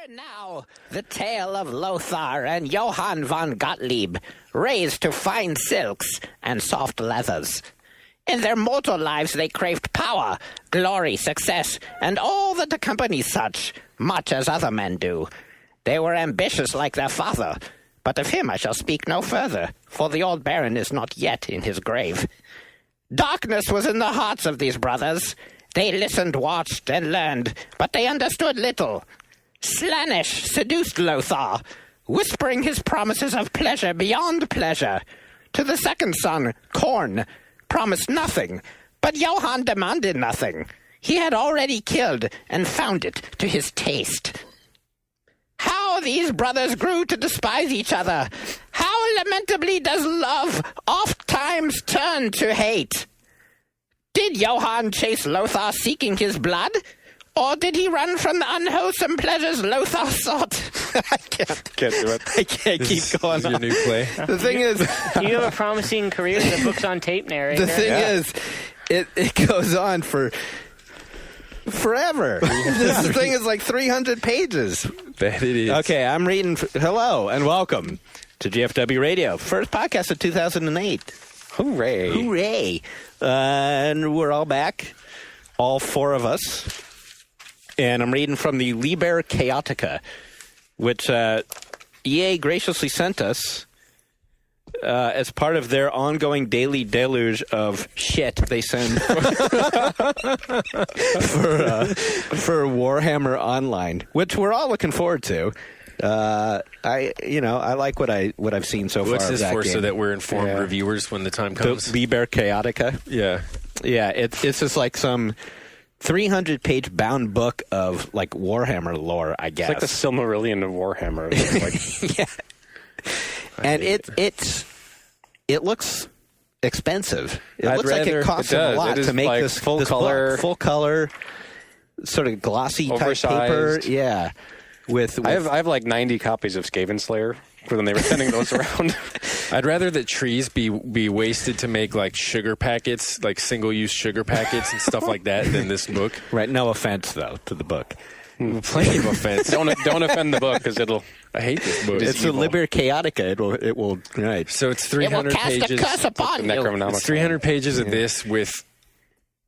now the tale of Lothar and Johann von Gottlieb, raised to fine silks and soft leathers. In their mortal lives they craved power, glory, success, and all that accompanies such, much as other men do. They were ambitious like their father, but of him I shall speak no further, for the old baron is not yet in his grave. Darkness was in the hearts of these brothers. They listened, watched, and learned, but they understood little. Slaanesh seduced Lothar, whispering his promises of pleasure beyond pleasure. To the second son, Korn, promised nothing, but Johann demanded nothing. He had already killed and found it to his taste. How these brothers grew to despise each other! How lamentably does love oft times turn to hate! Did Johann chase Lothar seeking his blood? Or did he run from the unwholesome pleasures Lothar sought? I can't do it. I can't keep going on. Your new play. The thing is... You have a promising career as a books on tape narrator. The thing is, it goes on for forever. This thing is like 300 pages. That it is. Okay, I'm reading... Hello and welcome to GFW Radio. First podcast of 2008. Hooray. Hooray. And we're all back. All four of us. And I'm reading from the Liber Chaotica, which EA graciously sent us as part of their ongoing daily deluge of shit they send for Warhammer Online, which we're all looking forward to. I like what I've seen so far. What's this for? Game. So that we're informed reviewers when the time comes. The Liber Chaotica. Yeah. It's just like some 300-page bound book of like Warhammer lore, I guess. It's like the Silmarillion of Warhammer. Yeah. And it looks expensive. It looks like it costs them a lot to make like this full color, sort of glossy oversized type paper. Yeah. With I have like 90 copies of Skaven Slayer for when they were sending those around. I'd rather that trees be wasted to make like sugar packets, like single-use sugar packets and stuff like that than this book. Right. No offense though to the book. Plenty of offense. Don't offend the book because I hate this book. It's a Liber Chaotica. It will right. So it's 300 pages. It will cast a curse upon you. It's 300 pages of this with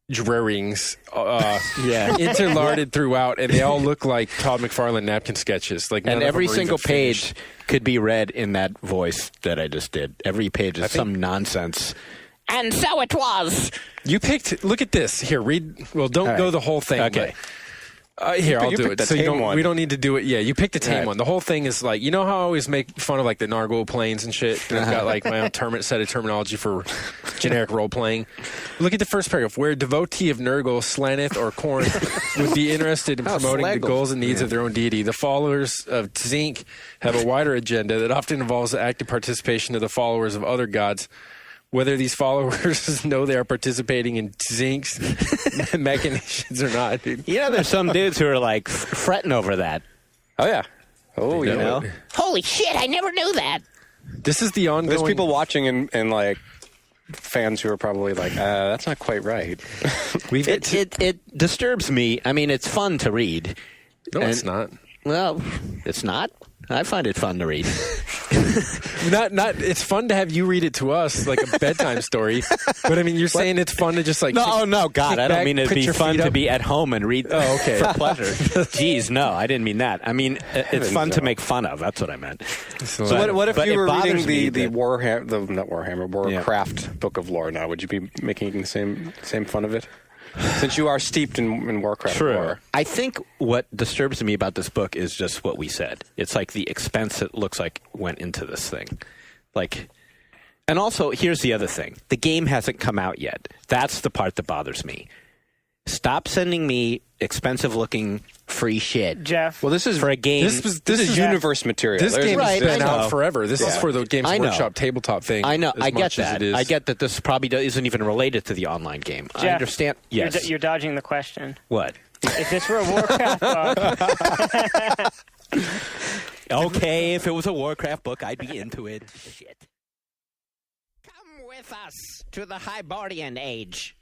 drawings interlarded throughout, and they all look like Todd McFarlane napkin sketches. Like, and every single page could be read in that voice that I just did. Every page is some nonsense. And so it was. You picked. Look at this. Here, read. Well, don't go the whole thing. Okay. Here, I'll do it. So we don't need to do it. Yeah, you picked the tame one. The whole thing is like, you know how I always make fun of like the Nargol planes and shit? And I've got like my own set of terminology for generic role playing. Look at the first paragraph. Where a devotee of Nurgle, Slaanesh, or Khorne would be interested in promoting the goals and needs of their own deity, the followers of Tzink have a wider agenda that often involves the active participation of the followers of other gods. Whether these followers know they are participating in Zink's machinations or not, dude. You know, there's some dudes who are like fretting over that. Oh, yeah. Oh, you yeah. know? Holy shit, I never knew that. This is the ongoing... There's people watching and like fans who are probably like, that's not quite right. It disturbs me. I mean, it's fun to read. No, it's not. Well, it's not. I find it fun to read. not. It's fun to have you read it to us like a bedtime story. But I mean, you're saying it's fun to just like no, God, I don't back, mean it'd be fun to be at home and read. Oh, okay, for pleasure. Jeez, no, I didn't mean that. I mean, it's fun to make fun of. That's what I meant. So what if you were reading the Warcraft book of lore now? Would you be making the same fun of it? Since you are steeped in Warcraft lore. I think what disturbs me about this book is just what we said. It's like the expense it looks like went into this thing. Like, and also, here's the other thing. The game hasn't come out yet. That's the part that bothers me. Stop sending me expensive-looking free shit. Jeff. Well, this is for a game. This is universe material. This game has been out forever. This is for the Games Workshop tabletop thing. I know. I get that. I get that this probably isn't even related to the online game. Jeff, I understand. Yes. You're dodging the question. What? If this were a Warcraft book. Okay, if it was a Warcraft book, I'd be into it. Shit. Come with us to the Hyborian Age.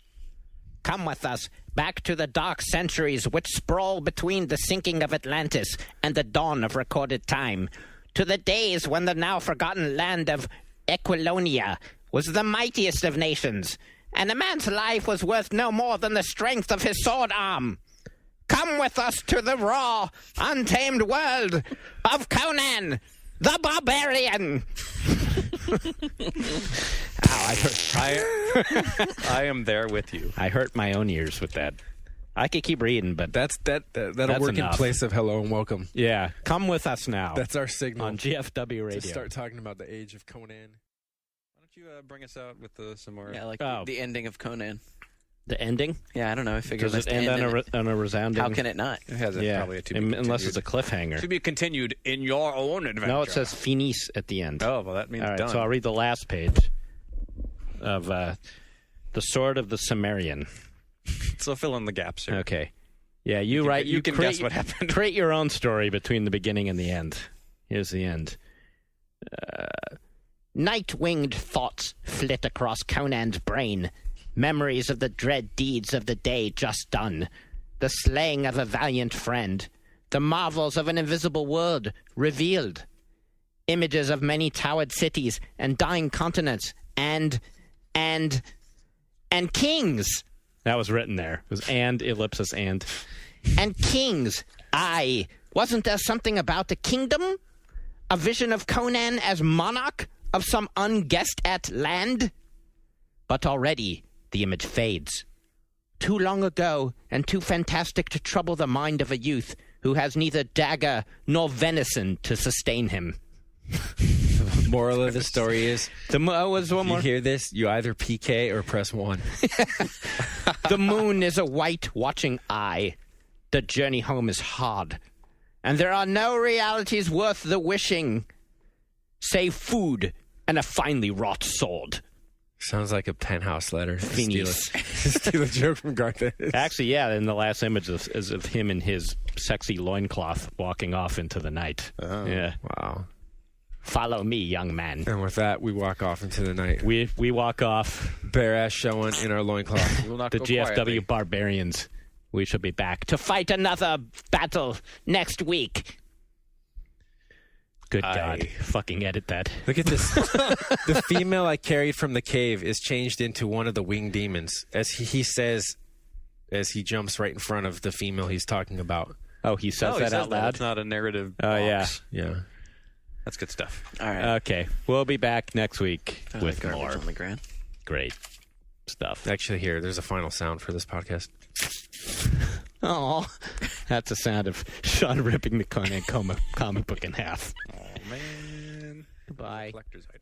Come with us back to the dark centuries which sprawl between the sinking of Atlantis and the dawn of recorded time, to the days when the now forgotten land of Equilonia was the mightiest of nations, and a man's life was worth no more than the strength of his sword arm. Come with us to the raw, untamed world of Conan, the Barbarian. I am there with you. I hurt my own ears with that. I could keep reading, but That'll That's work enough. in place of hello and welcome. yeah, come with us now. That's our signal on GFW to Radio. start talking about the age of Conan. Why don't you bring us out with some more? Yeah, like Oh. the ending of Conan. The ending? Yeah, I don't know. I figured Does it that's the end end. on a resounding? How can it not? It has Yeah, probably a to be unless continued. it's a cliffhanger. To be continued in your own adventure. No, it says finis at the end. Oh, well, that means All right, done. so I'll read the last page of The Sword of the Sumerian. So fill in the gaps here. Okay. Yeah, you write. you can create, guess what happened. Create your own story between the beginning and the end. Here's the end. Night-winged thoughts flit across Conan's brain. Memories of the dread deeds of the day just done. The slaying of a valiant friend. The marvels of an invisible world revealed. Images of many towered cities and dying continents. And kings. That was written there. It was and, ellipsis, and. And kings. Aye. Wasn't there something about a kingdom? A vision of Conan as monarch of some unguessed-at land? But already the image fades. Too long ago and too fantastic to trouble the mind of a youth who has neither dagger nor venison to sustain him. Moral of the story is, Was one you more. hear this, you either PK or press 1. The moon is a white watching eye. The journey home is hard. And there are no realities worth the wishing, save food and a finely wrought sword. Sounds like a penthouse letter. Steal Finis. a joke from Garth. Actually, yeah, in the last image is of him in his sexy loincloth walking off into the night. Oh. Yeah. Wow. Follow me, young man. And with that, we walk off into the night. We walk off, Bare ass showing in our loincloth. We will not the go GFW quietly. barbarians. We shall be back to fight another battle next week. Good God. Fucking edit that. Look at this. The female I carried from the cave is changed into one of the winged demons, as he says, as he jumps right in front of the female he's talking about. Oh, he says he that says out loud? It's not a narrative. Oh, yeah. box. Yeah. That's good stuff. All right. Okay. We'll be back next week with Garbage more on the ground. great stuff. Actually, here, there's a final sound for this podcast. Oh, that's the sound of Sean ripping the Conan comic book in half. Oh, man. Goodbye. Collector's item.